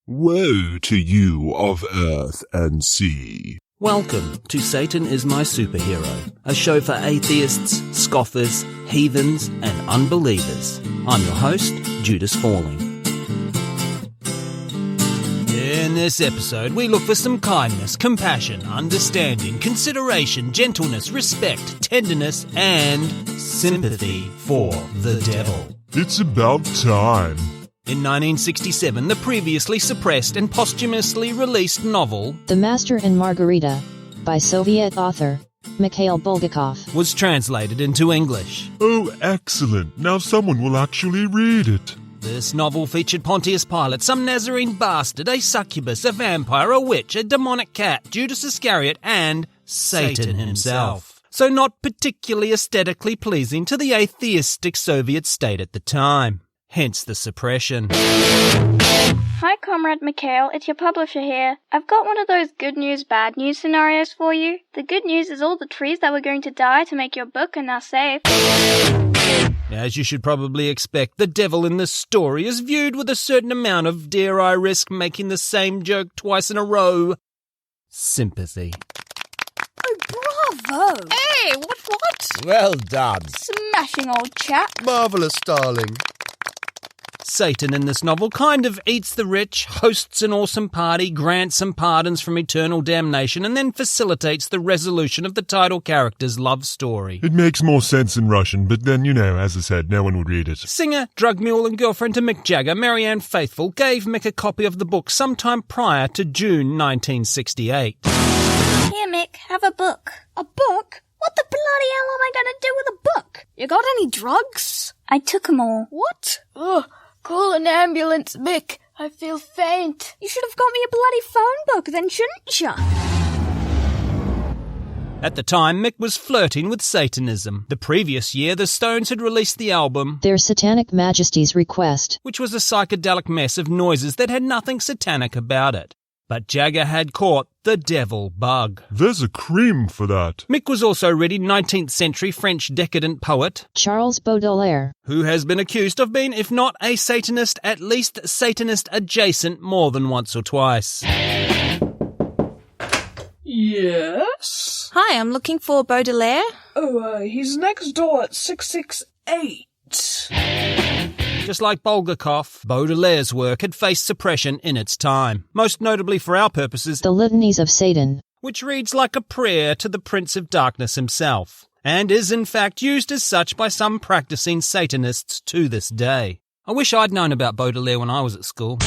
Woe to you of earth and sea. Welcome to Satan is My Superhero, a show for atheists, scoffers, heathens, and unbelievers. I'm your host, Judas Falling. In this episode, we look for some kindness, compassion, understanding, consideration, gentleness, respect, tenderness, and sympathy for the devil. It's about time. In 1967, the previously suppressed and posthumously released novel The Master and Margarita, by Soviet author Mikhail Bulgakov, was translated into English. Oh, excellent. Now someone will actually read it. This novel featured Pontius Pilate, some Nazarene bastard, a succubus, a vampire, a witch, a demonic cat, Judas Iscariot, and Satan himself. So not particularly aesthetically pleasing to the atheistic Soviet state at the time. Hence the suppression. Hi, Comrade Mikhail, it's your publisher here. I've got one of those good news, bad news scenarios for you. The good news is all the trees that were going to die to make your book are now safe. As you should probably expect, the devil in this story is viewed with a certain amount of, dare I risk making the same joke twice in a row, sympathy. Oh, bravo! Hey, what? Well done. Smashing old chap. Marvellous, darling. Satan in this novel kind of eats the rich, hosts an awesome party, grants some pardons from eternal damnation, and then facilitates the resolution of the title character's love story. It makes more sense in Russian, but then, as I said, no one would read it. Singer, drug mule and girlfriend to Mick Jagger, Marianne Faithfull, gave Mick a copy of the book sometime prior to June 1968. Here, Mick, have a book. A book? What the bloody hell am I going to do with a book? You got any drugs? I took 'em all. What? Ugh. Call an ambulance, Mick. I feel faint. You should have got me a bloody phone book then, shouldn't you? At the time, Mick was flirting with Satanism. The previous year, the Stones had released the album Their Satanic Majesty's Request, which was a psychedelic mess of noises that had nothing satanic about it. But Jagger had caught the devil bug. There's a cream for that. Mick was also reading 19th century French decadent poet Charles Baudelaire, who has been accused of being, if not a Satanist, at least Satanist adjacent more than once or twice. Yes? Hi, I'm looking for Baudelaire. Oh, he's next door at 668. Just like Bulgakov, Baudelaire's work had faced suppression in its time, most notably for our purposes, The Litanies of Satan, which reads like a prayer to the Prince of Darkness himself, and is in fact used as such by some practicing Satanists to this day. I wish I'd known about Baudelaire when I was at school.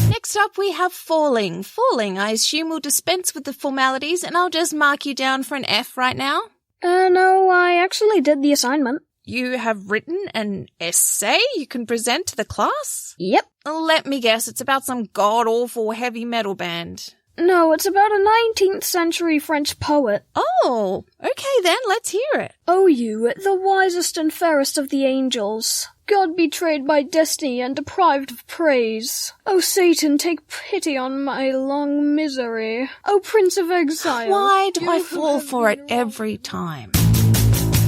Next up we have Falling. Falling, I assume we'll dispense with the formalities and I'll just mark you down for an F right now. No, I actually did the assignment. You have written an essay you can present to the class? Yep. Let me guess, it's about some god-awful heavy metal band. No, it's about a 19th century French poet. Oh, okay then, let's hear it. O you, the wisest and fairest of the angels, God betrayed by destiny and deprived of praise. O Satan, take pity on my long misery. O Prince of Exile. Why do I fall for it every time?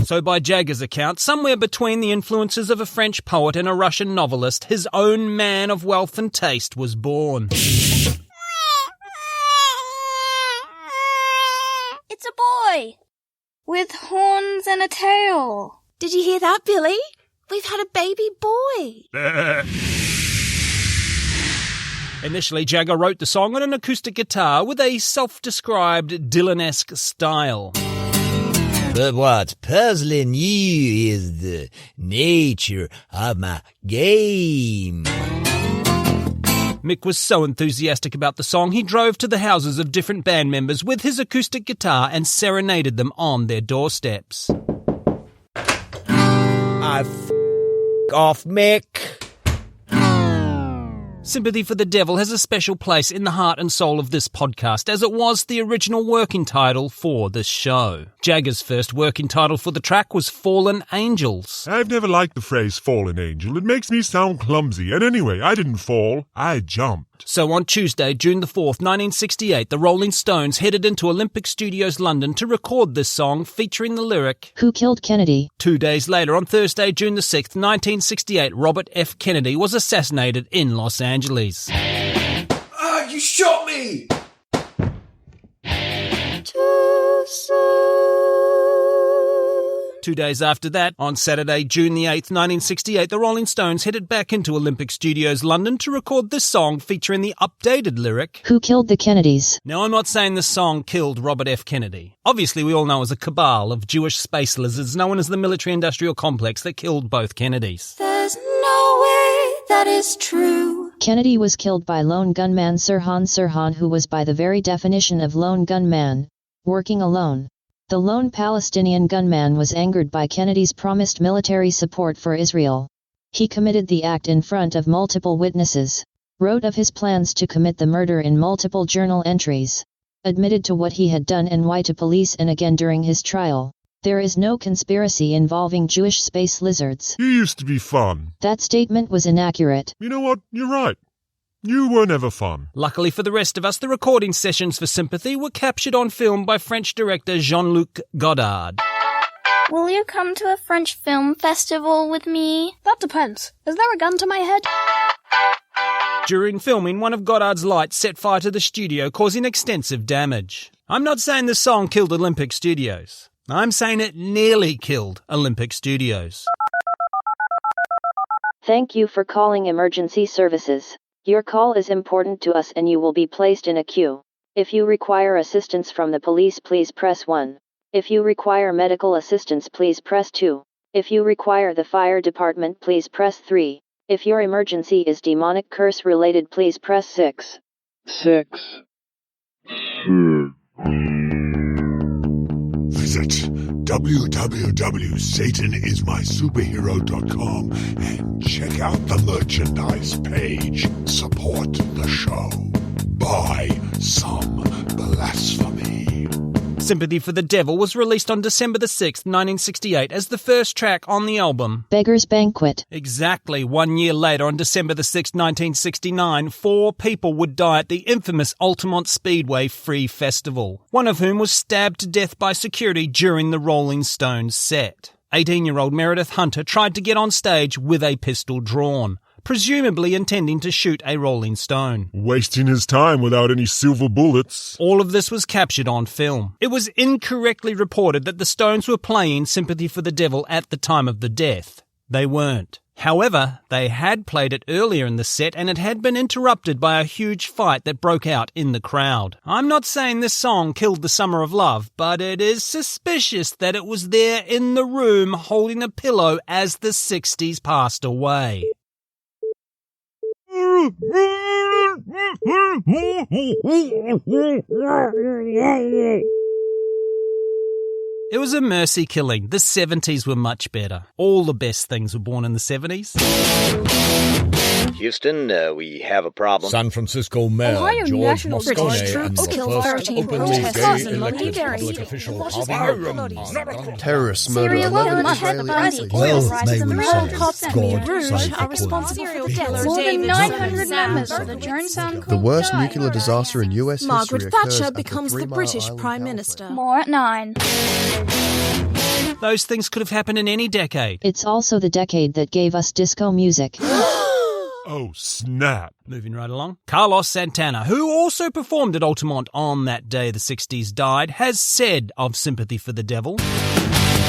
So by Jagger's account, somewhere between the influences of a French poet and a Russian novelist, his own man of wealth and taste was born. It's a boy! With horns and a tail. Did you hear that, Billy? We've had a baby boy. Initially, Jagger wrote the song on an acoustic guitar with a self-described Dylan-esque style. But what's puzzling you is the nature of my game. Mick was so enthusiastic about the song, he drove to the houses of different band members with his acoustic guitar and serenaded them on their doorsteps. Off, Mick. Sympathy for the Devil has a special place in the heart and soul of this podcast, as it was the original working title for this show. Jagger's first working title for the track was Fallen Angels. I've never liked the phrase fallen angel. It makes me sound clumsy. And anyway, I didn't fall. I jumped. So on Tuesday, June the 4th, 1968, the Rolling Stones headed into Olympic Studios London to record this song featuring the lyric, Who Killed Kennedy? 2 days later, on Thursday, June the 6th, 1968, Robert F. Kennedy was assassinated in Los Angeles. You shot me! Too soon. 2 days after that, on Saturday, June the 8th, 1968, the Rolling Stones headed back into Olympic Studios, London, to record this song featuring the updated lyric, Who killed the Kennedys? Now, I'm not saying this song killed Robert F. Kennedy. Obviously, we all know as a cabal of Jewish space lizards known as the military-industrial complex that killed both Kennedys. There's no way that is true. Kennedy was killed by lone gunman Sirhan, who was by the very definition of lone gunman, working alone. The lone Palestinian gunman was angered by Kennedy's promised military support for Israel. He committed the act in front of multiple witnesses, wrote of his plans to commit the murder in multiple journal entries, admitted to what he had done and why to police, and again during his trial. There is no conspiracy involving Jewish space lizards. You used to be fun. That statement was inaccurate. You know what? You're right. You were never fun. Luckily for the rest of us, the recording sessions for Sympathy were captured on film by French director Jean-Luc Godard. Will you come to a French film festival with me? That depends. Is there a gun to my head? During filming, one of Godard's lights set fire to the studio, causing extensive damage. I'm not saying the song killed Olympic Studios. I'm saying it nearly killed Olympic Studios. Thank you for calling emergency services. Your call is important to us and you will be placed in a queue. If you require assistance from the police, please press 1. If you require medical assistance, please press 2. If you require the fire department, please press 3. If your emergency is demonic curse related, please press 6. Visit www.satanismysuperhero.com and check out the merchandise page. Support the show. Buy some blasphemy. Sympathy for the Devil was released on December the 6th, 1968 as the first track on the album Beggar's Banquet. Exactly 1 year later, on December the 6th, 1969, 4 people would die at the infamous Altamont Speedway Free Festival, one of whom was stabbed to death by security during the Rolling Stones set. 18-year-old Meredith Hunter tried to get on stage with a pistol drawn, presumably intending to shoot a Rolling Stone. Wasting his time without any silver bullets. All of this was captured on film. It was incorrectly reported that the Stones were playing Sympathy for the Devil at the time of the death. They weren't. However, they had played it earlier in the set and it had been interrupted by a huge fight that broke out in the crowd. I'm not saying this song killed the Summer of Love, but it is suspicious that it was there in the room holding a pillow as the 60s passed away. It was a mercy killing. The 70s were much better. All the best things were born in the 70s. Houston, we have a problem. San Francisco Mayor Ohio George National Moscone British and troops the killed first 13 openly protesters gay in elected Bulgaria. public official What is Harvey. Terrorists murder 11 Israeli athletes. Well, they the would American say, cops God Rouge save are the responsible Queen. for killers. More than David 900 Sam, members of the Jonestown The worst died. nuclear disaster in US Margaret history occurs Thatcher at becomes the 3 Mile British Island Prime power Minister. plant. More at 9. Those things could have happened in any decade. It's also the decade that gave us disco music. Oh, snap. Moving right along. Carlos Santana, who also performed at Altamont on that day the 60s died, has said of Sympathy for the Devil,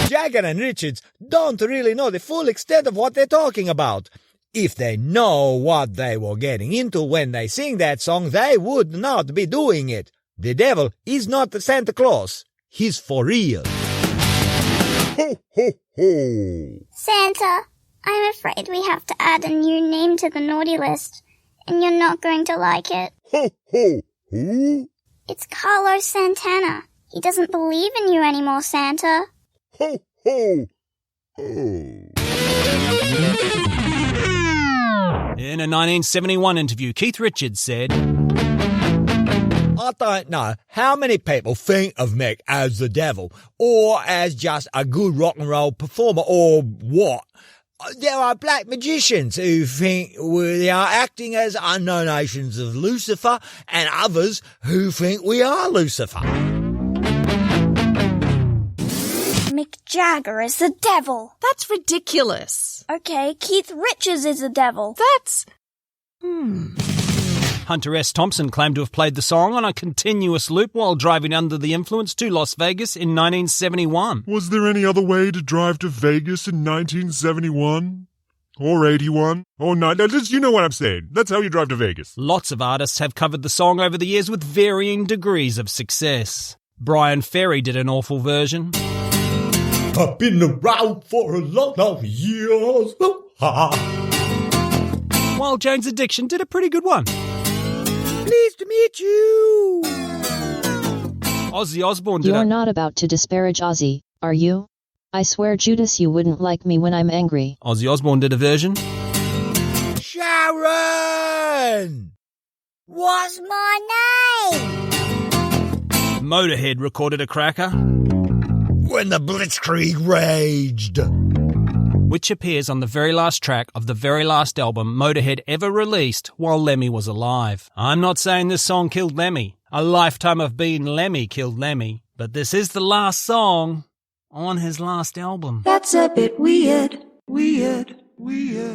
Jagger and Richards don't really know the full extent of what they're talking about. If they know what they were getting into when they sing that song, they would not be doing it. The devil is not the Santa Claus. He's for real. Ho, ho, ho. Santa, I'm afraid we have to add a new name to the naughty list, and you're not going to like it. Ho, ho, ho. It's Carlos Santana. He doesn't believe in you anymore, Santa. Ho, ho, ho. In a 1971 interview, Keith Richards said, I don't know how many people think of Mick as the devil, or as just a good rock and roll performer, or what. There are black magicians who think we are acting as incarnations of Lucifer, and others who think we are Lucifer. Mick Jagger is the devil. That's ridiculous. Okay, Keith Richards is the devil. That's... Hunter S. Thompson claimed to have played the song on a continuous loop while driving under the influence to Las Vegas in 1971. Was there any other way to drive to Vegas in 1971? Or 81? Or 9? You know what I'm saying. That's how you drive to Vegas. Lots of artists have covered the song over the years with varying degrees of success. Brian Ferry did an awful version. I've been around for a long years. While Jane's Addiction did a pretty good one. Pleased to meet you. Ozzy Osbourne did You're not about to disparage Ozzy, are you? I swear, Judas, you wouldn't like me when I'm angry. Ozzy Osbourne did a version. Sharon! What's my name? Motorhead recorded a cracker. When the Blitzkrieg raged. Which appears on the very last track of the very last album Motorhead ever released while Lemmy was alive. I'm not saying this song killed Lemmy. A lifetime of being Lemmy killed Lemmy. But this is the last song on his last album. That's a bit weird.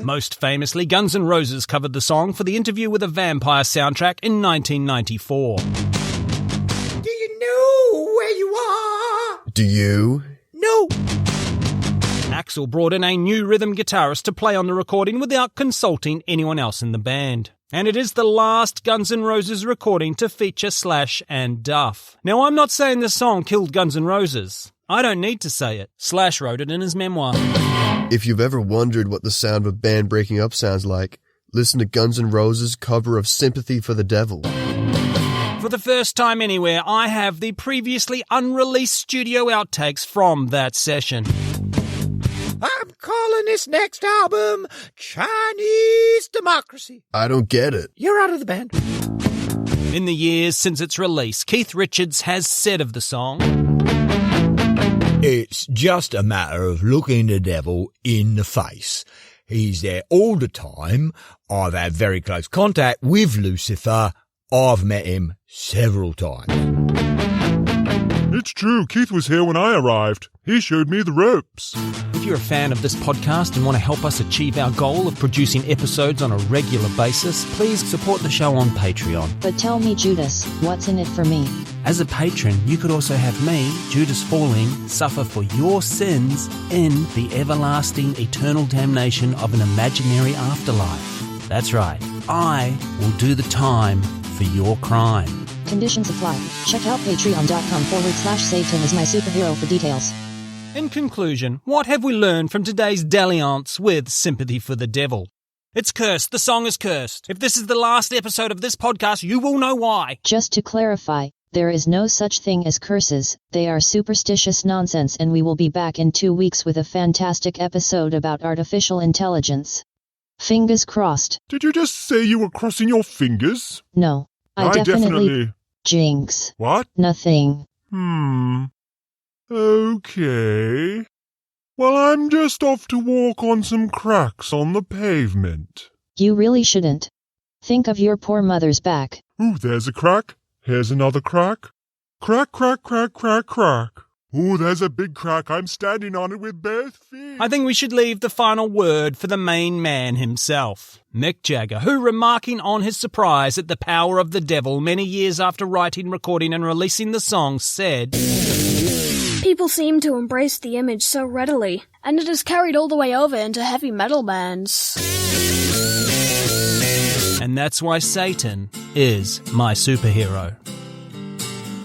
Most famously, Guns N' Roses covered the song for the Interview with a Vampire soundtrack in 1994. Do you know where you are? Do you? No. Axl brought in a new rhythm guitarist to play on the recording without consulting anyone else in the band. And it is the last Guns N' Roses recording to feature Slash and Duff. Now, I'm not saying this song killed Guns N' Roses. I don't need to say it. Slash wrote it in his memoir. If you've ever wondered what the sound of a band breaking up sounds like, listen to Guns N' Roses' cover of Sympathy for the Devil. For the first time anywhere, I have the previously unreleased studio outtakes from that session. I'm calling this next album Chinese Democracy. I don't get it. You're out of the band. In the years since its release, Keith Richards has said of the song, It's just a matter of looking the devil in the face. He's there all the time. I've had very close contact with Lucifer. I've met him several times. It's true, Keith was here when I arrived. He showed me the ropes. if you're a fan of this podcast and want to help us achieve our goal of producing episodes on a regular basis, please support the show on Patreon. But tell me, Judas, what's in it for me? As a patron, you could also have me, Judas Falling, suffer for your sins in the everlasting eternal damnation of an imaginary afterlife. That's right, I will do the time for your crime. Conditions apply. Check out patreon.com/Satan is my superhero for details. In conclusion, what have we learned from today's dalliance with Sympathy for the Devil? It's cursed. The song is cursed. If this is the last episode of this podcast, you will know why. Just to clarify, there is no such thing as curses. They are superstitious nonsense, and we will be back in 2 weeks with a fantastic episode about artificial intelligence. Fingers crossed. Did you just say you were crossing your fingers? No, I definitely... Jinx. What? Nothing. Okay. Well, I'm just off to walk on some cracks on the pavement. You really shouldn't. Think of your poor mother's back. Ooh, there's a crack. Here's another crack. Crack, crack, crack, crack, crack. Ooh, there's a big crack. I'm standing on it with both feet. I think we should leave the final word for the main man himself, Mick Jagger, who, remarking on his surprise at the power of the devil many years after writing, recording and releasing the song, said, People seem to embrace the image so readily, and it is carried all the way over into heavy metal bands. And that's why Satan is my superhero.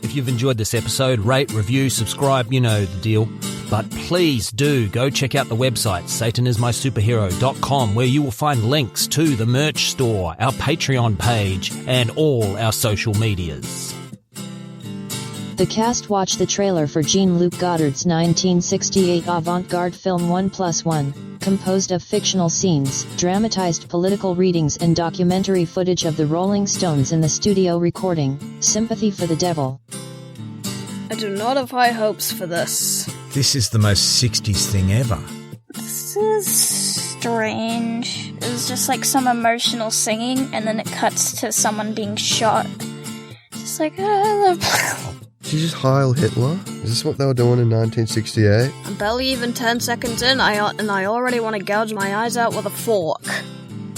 If you've enjoyed this episode, rate, review, subscribe, you know the deal. But please do go check out the website, satanismysuperhero.com, where you will find links to the merch store, our Patreon page, and all our social medias. The cast watched the trailer for Jean-Luc Godard's 1968 avant-garde film 1+1, composed of fictional scenes, dramatized political readings and documentary footage of the Rolling Stones in the studio recording, Sympathy for the Devil. I do not have high hopes for this. This is the most 60s thing ever. This is strange. It was just like some emotional singing, and then it cuts to someone being shot. Just like, Did you just Heil Hitler? Is this what they were doing in 1968? I'm barely even 10 seconds in, and I already want to gouge my eyes out with a fork.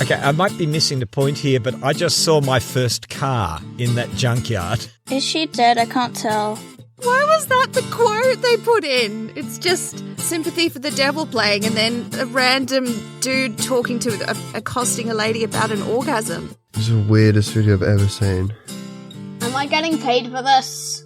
Okay, I might be missing the point here, but I just saw my first car in that junkyard. Is she dead? I can't tell. Why was that the quote they put in? It's just Sympathy for the Devil playing and then a random dude accosting a lady about an orgasm. It's the weirdest video I've ever seen. Am I getting paid for this?